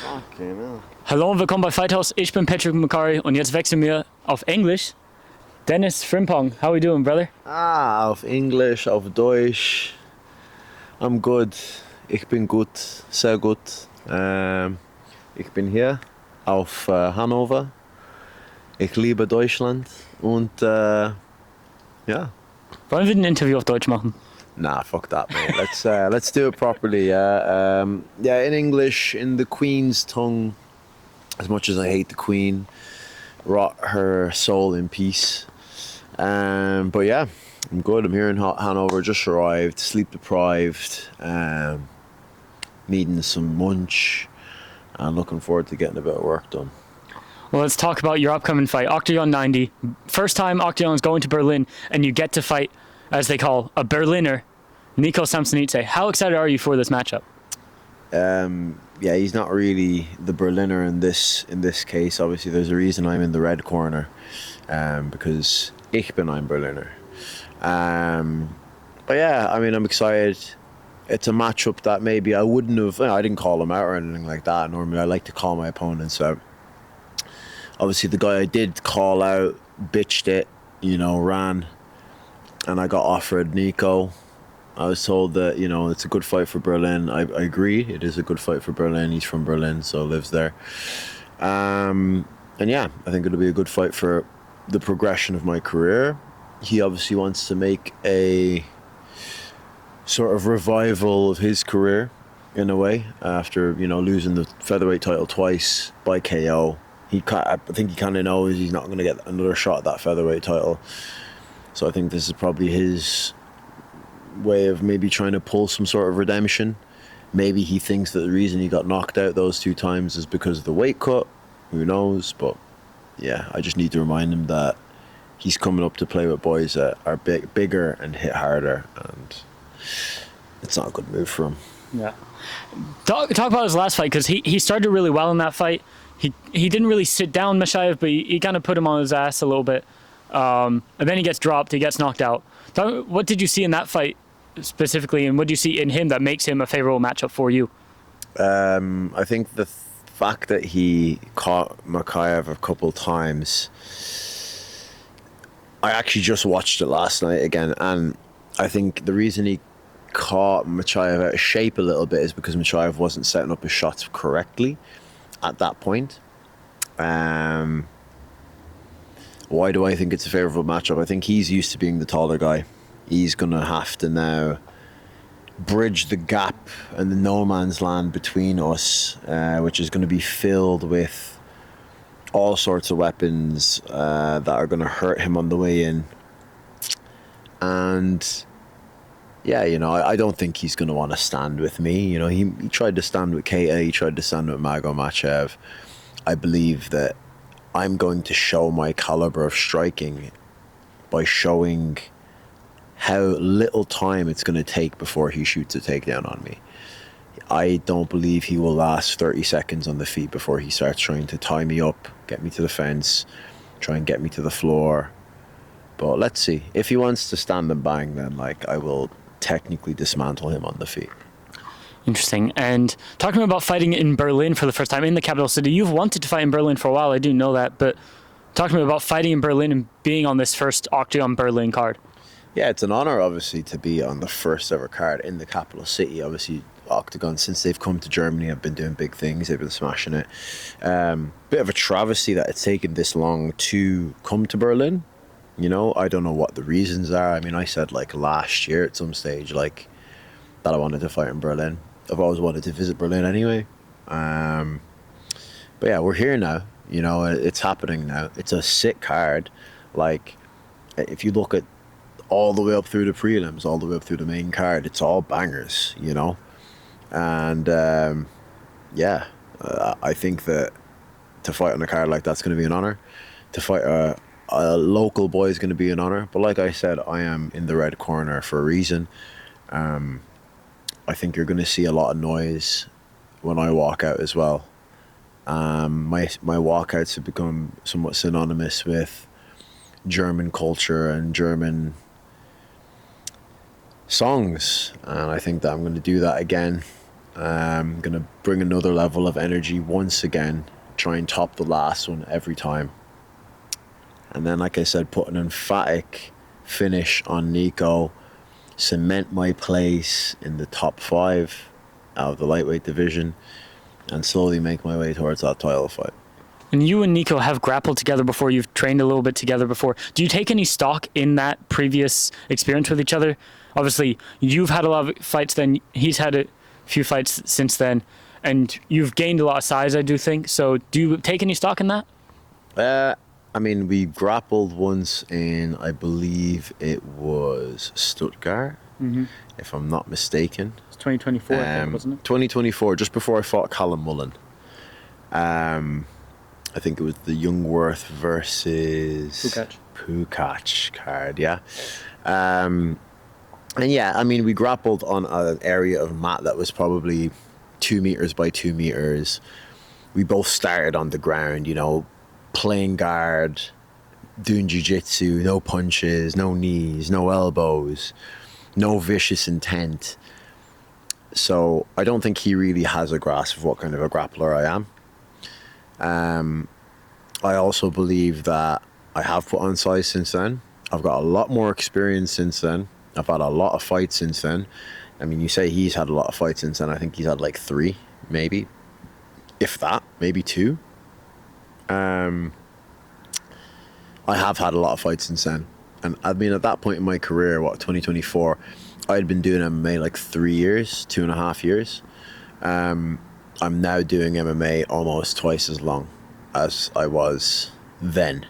Okay, no. Hallo und willkommen bei Fighthouse. Ich bin Patrick McCorry und jetzt wechseln wir auf Englisch. Denis Frimpong, how are we doing, brother? Auf Englisch, auf Deutsch. I'm good. Ich bin gut, sehr gut. Ich bin hier auf Hannover. Ich liebe Deutschland und ja. Wollen wir ein Interview auf Deutsch machen? Nah, fuck that, mate. Let's do it properly. Yeah, in English, in the Queen's tongue. As much as I hate the Queen, rot her soul in peace. But yeah, I'm good. I'm here in Hanover. Just arrived, sleep deprived. Needing some munch, and looking forward to getting a bit of work done. Well, let's talk about your upcoming fight, OKTAGON 90. First time OKTAGON's going to Berlin, and you get to fight, as they call, a Berliner, Niko Samsonidse. How excited are you for this matchup? Yeah, he's not really the Berliner in this case. Obviously, there's a reason I'm in the red corner, because ich bin ein Berliner. But yeah, I mean, I'm excited. It's a matchup that maybe I wouldn't have. I didn't call him out or anything like that. Normally, I like to call my opponents out. Obviously, the guy I did call out bitched it, ran, and I got offered Niko. I was told that, it's a good fight for Berlin. I agree. It is a good fight for Berlin. He's from Berlin, so lives there. And yeah, I think it'll be a good fight for the progression of my career. He obviously wants to make a sort of revival of his career in a way after, losing the featherweight title twice by KO. I think he kind of knows he's not going to get another shot at that featherweight title. So I think this is probably his way of maybe trying to pull some sort of redemption. Maybe he thinks that the reason he got knocked out those two times is because of the weight cut. Who knows? But yeah, I just need to remind him that he's coming up to play with boys that are bigger and hit harder, and it's not a good move for him. Yeah. Talk about his last fight, because he started really well in that fight. He didn't really sit down Mashayev, but he kind of put him on his ass a little bit. And then he gets dropped, he gets knocked out. What did you see in that fight specifically, and what do you see in him that makes him a favorable matchup for you? I think the fact that he caught Makayev a couple times, I actually just watched it last night again, and I think the reason he caught Machayev out of shape a little bit is because Machayev wasn't setting up his shots correctly at that point. Why do I think it's a favourable matchup? I think he's used to being the taller guy. He's going to have to now bridge the gap and the no man's land between us, which is going to be filled with all sorts of weapons that are going to hurt him on the way in. And yeah, I don't think he's going to want to stand with me. He tried to stand with Keita, he tried to stand with Magomachev. I believe that I'm going to show my caliber of striking by showing how little time it's going to take before he shoots a takedown on me. I don't believe he will last 30 seconds on the feet before he starts trying to tie me up, get me to the fence, try and get me to the floor. But let's see. If he wants to stand and bang, then I will technically dismantle him on the feet. Interesting. And talking about fighting in Berlin for the first time in the capital city, you've wanted to fight in Berlin for a while, I do know that, but talk to me about fighting in Berlin and being on this first OKTAGON Berlin card. Yeah, it's an honor, obviously, to be on the first ever card in the capital city. Obviously, OKTAGON, since they've come to Germany, have been doing big things. They've been smashing it. Bit of a travesty that it's taken this long to come to Berlin. I don't know what the reasons are. I mean, I said last year at some stage that I wanted to fight in Berlin. I've always wanted to visit Berlin anyway. But yeah, we're here now. It's happening now. It's a sick card. If you look at all the way up through the prelims, all the way up through the main card, it's all bangers, And yeah, I think that to fight on a card like that's going to be an honor. To fight a local boy is going to be an honor. But like I said, I am in the red corner for a reason. I think you're going to see a lot of noise when I walk out as well. My walkouts have become somewhat synonymous with German culture and German songs, and I think that I'm going to do that again I'm going to bring another level of energy once again, try and top the last one every time. And then, like I said, put an emphatic finish on Niko, cement my place in the top 5 out of the lightweight division, and slowly make my way towards that title fight. And you and Niko have grappled together before. You've trained a little bit together before. Do you take any stock in that previous experience with each other? Obviously, you've had a lot of fights then. He's had a few fights since then. And you've gained a lot of size, I do think. So do you take any stock in that? I mean, we grappled once in, I believe it was Stuttgart, if I'm not mistaken. It's 2024, I think, wasn't it? 2024, just before I fought Callum Mullen. I think it was the Youngworth versus Pukac card, yeah. And yeah, I mean, we grappled on an area of mat that was probably 2 meters by 2 meters. We both started on the ground, you know, playing guard, doing jiu-jitsu, no punches, no knees, no elbows, no vicious intent. So I don't think he really has a grasp of what kind of a grappler I am. I also believe that I have put on size since then. I've got a lot more experience since then. I've had a lot of fights since then. I mean, you say he's had a lot of fights since then. I think he's had like 3, maybe. If that, maybe 2. I have had a lot of fights since then. And I mean, at that point in my career, 2024, I had been doing MMA like 3 years, 2.5 years. I'm now doing MMA almost twice as long as I was then.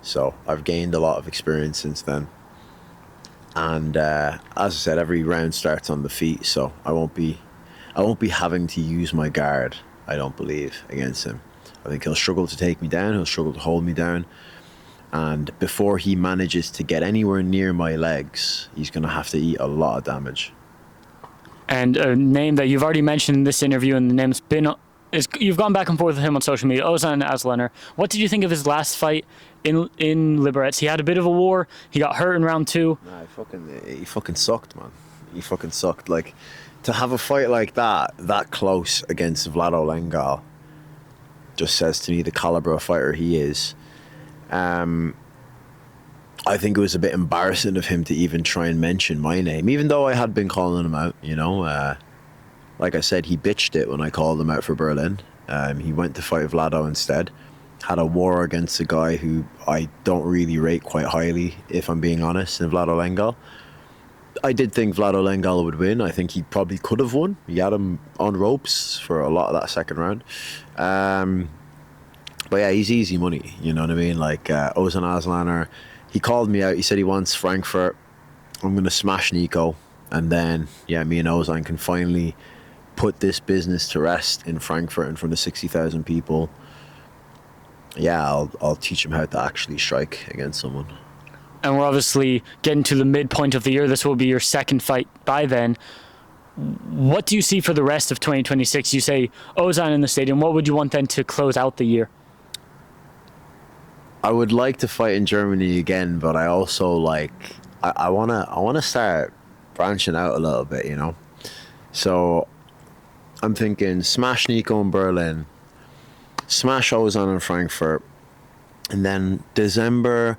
So I've gained a lot of experience since then. And as I said, every round starts on the feet, so I won't be having to use my guard, I don't believe, against him. I think he'll struggle to take me down, he'll struggle to hold me down. And before he manages to get anywhere near my legs, he's going to have to eat a lot of damage. And a name that you've already mentioned in this interview, and the name's been, you've gone back and forth with him on social media, Ozan Aslanur. What did you think of his last fight in Liberec? He had a bit of a war. He got hurt in round 2. Nah, he fucking sucked, man. He fucking sucked. Like, to have a fight like that close against Vlado Lengal, just says to me the caliber of fighter he is. I think it was a bit embarrassing of him to even try and mention my name, even though I had been calling him out, you know. Like I said, he bitched it when I called him out for Berlin. He went to fight Vlado instead. Had a war against a guy who I don't really rate quite highly, if I'm being honest, in Vlado Lengal. I did think Vlado Lengal would win. I think he probably could have won. He had him on ropes for a lot of that second round. But yeah, he's easy money, you know what I mean? Like, Ozan Aslanur, he called me out. He said he wants Frankfurt. I'm going to smash Niko. And then, yeah, me and Ozan can finally put this business to rest in Frankfurt in front of 60,000 people. Yeah, I'll teach him how to actually strike against someone. And we're obviously getting to the midpoint of the year. This will be your second fight by then. What do you see for the rest of 2026? You say Ozan in the stadium. What would you want then to close out the year? I would like to fight in Germany again, but I also like I wanna start branching out a little bit, you know. So I'm thinking smash Niko in Berlin, smash Ozan in Frankfurt, and then December,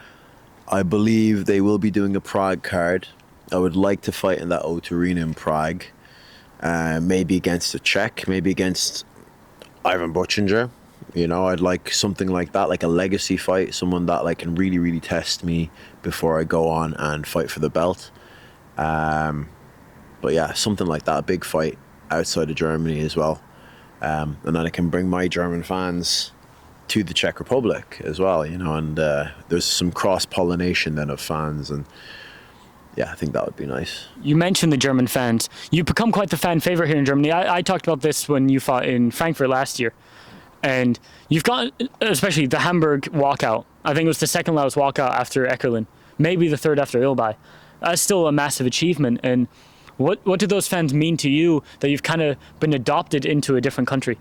I believe they will be doing a Prague card. I would like to fight in that O2 Arena in Prague, maybe against a Czech, maybe against Ivan Buchinger. You know, I'd like something like that, like a legacy fight, someone that like can really, really test me before I go on and fight for the belt. But yeah, something like that, a big fight outside of Germany as well. And then I can bring my German fans to the Czech Republic as well, you know, and there's some cross-pollination then of fans, and yeah, I think that would be nice. You mentioned the German fans. You've become quite the fan favorite here in Germany. I talked about this when you fought in Frankfurt last year. And you've got, especially the Hamburg walkout. I think it was the second loudest walkout after Eckerlin. Maybe the third after Ilbai. That's still a massive achievement. And what do those fans mean to you that you've kind of been adopted into a different country?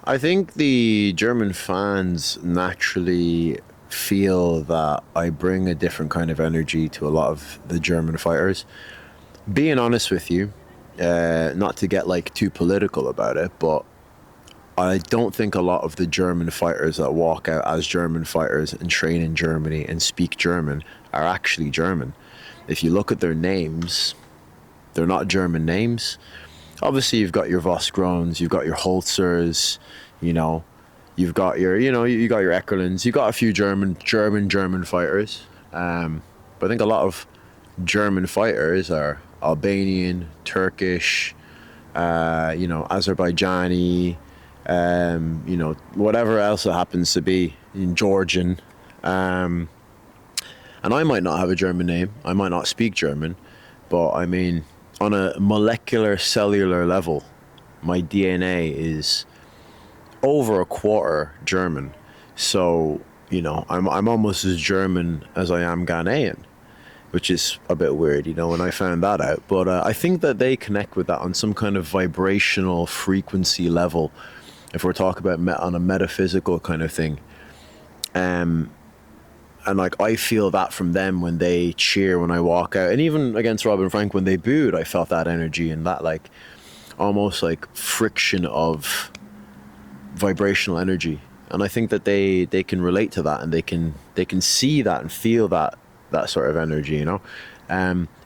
I think the German fans naturally feel that I bring a different kind of energy to a lot of the German fighters. Being honest with you, not to get like too political about it, but I don't think a lot of the German fighters that walk out as German fighters and train in Germany and speak German are actually German. If you look at their names, they're not German names. Obviously, you've got your Vosgrons, you've got your Holzers, you know, you've got your, you got your Eckerlins, you've got a few German fighters. But I think a lot of German fighters are Albanian, Turkish, Azerbaijani, whatever else it happens to be, in Georgian. And I might not have a German name, I might not speak German, but I mean, on a molecular cellular level, my DNA is over a quarter German. So, I'm almost as German as I am Ghanaian, which is a bit weird, when I found that out. But I think that they connect with that on some kind of vibrational frequency level, if we're talking about on a metaphysical kind of thing. And like, I feel that from them when they cheer, when I walk out, and even against Robin Frank when they booed, I felt that energy and that like almost like friction of vibrational energy. And I think that they can relate to that, and they can see that and feel that sort of energy.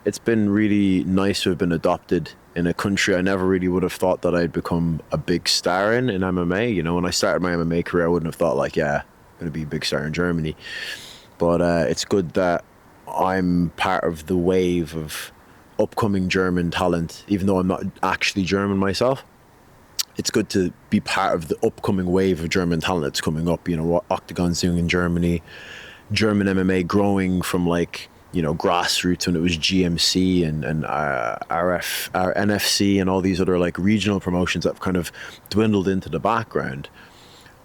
It's been really nice to have been adopted in a country I never really would have thought that I'd become a big star in MMA. When I started my MMA career, I wouldn't have thought like, yeah, I'm gonna be a big star in Germany. But it's good that I'm part of the wave of upcoming German talent, even though I'm not actually German myself. It's good to be part of the upcoming wave of German talent that's coming up. What OKTAGON's doing in Germany, German MMA growing from like, grassroots when it was GMC and NFC and all these other like regional promotions that have kind of dwindled into the background.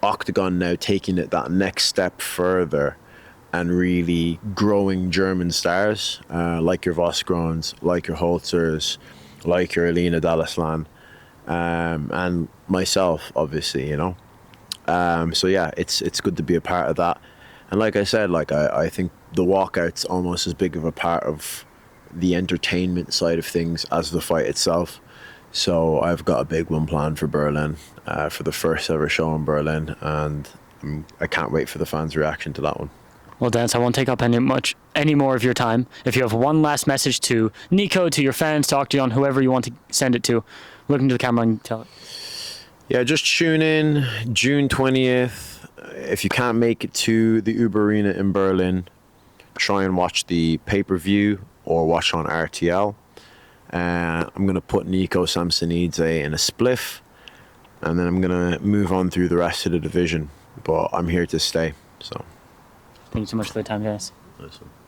OKTAGON now taking it that next step further and really growing German stars, like your Vosgrons, like your Holzers, like your Alina Dallaslan, and myself, obviously, So yeah, it's good to be a part of that. And like I said, like I think the walkout's almost as big of a part of the entertainment side of things as the fight itself. So I've got a big one planned for Berlin, for the first ever show in Berlin, and I can't wait for the fans' reaction to that one. Well, Dennis, I won't take up any more of your time. If you have one last message to Niko, to your fans, to OKTAGON, whoever you want to send it to, look into the camera and tell it. Yeah, just tune in June 20th. If you can't make it to the Uber Arena in Berlin, try and watch the pay-per-view or watch on RTL. I'm going to put Niko Samsonidse in a spliff, and then I'm going to move on through the rest of the division. But I'm here to stay, so. Thank you so much for the time, Dennis. Awesome.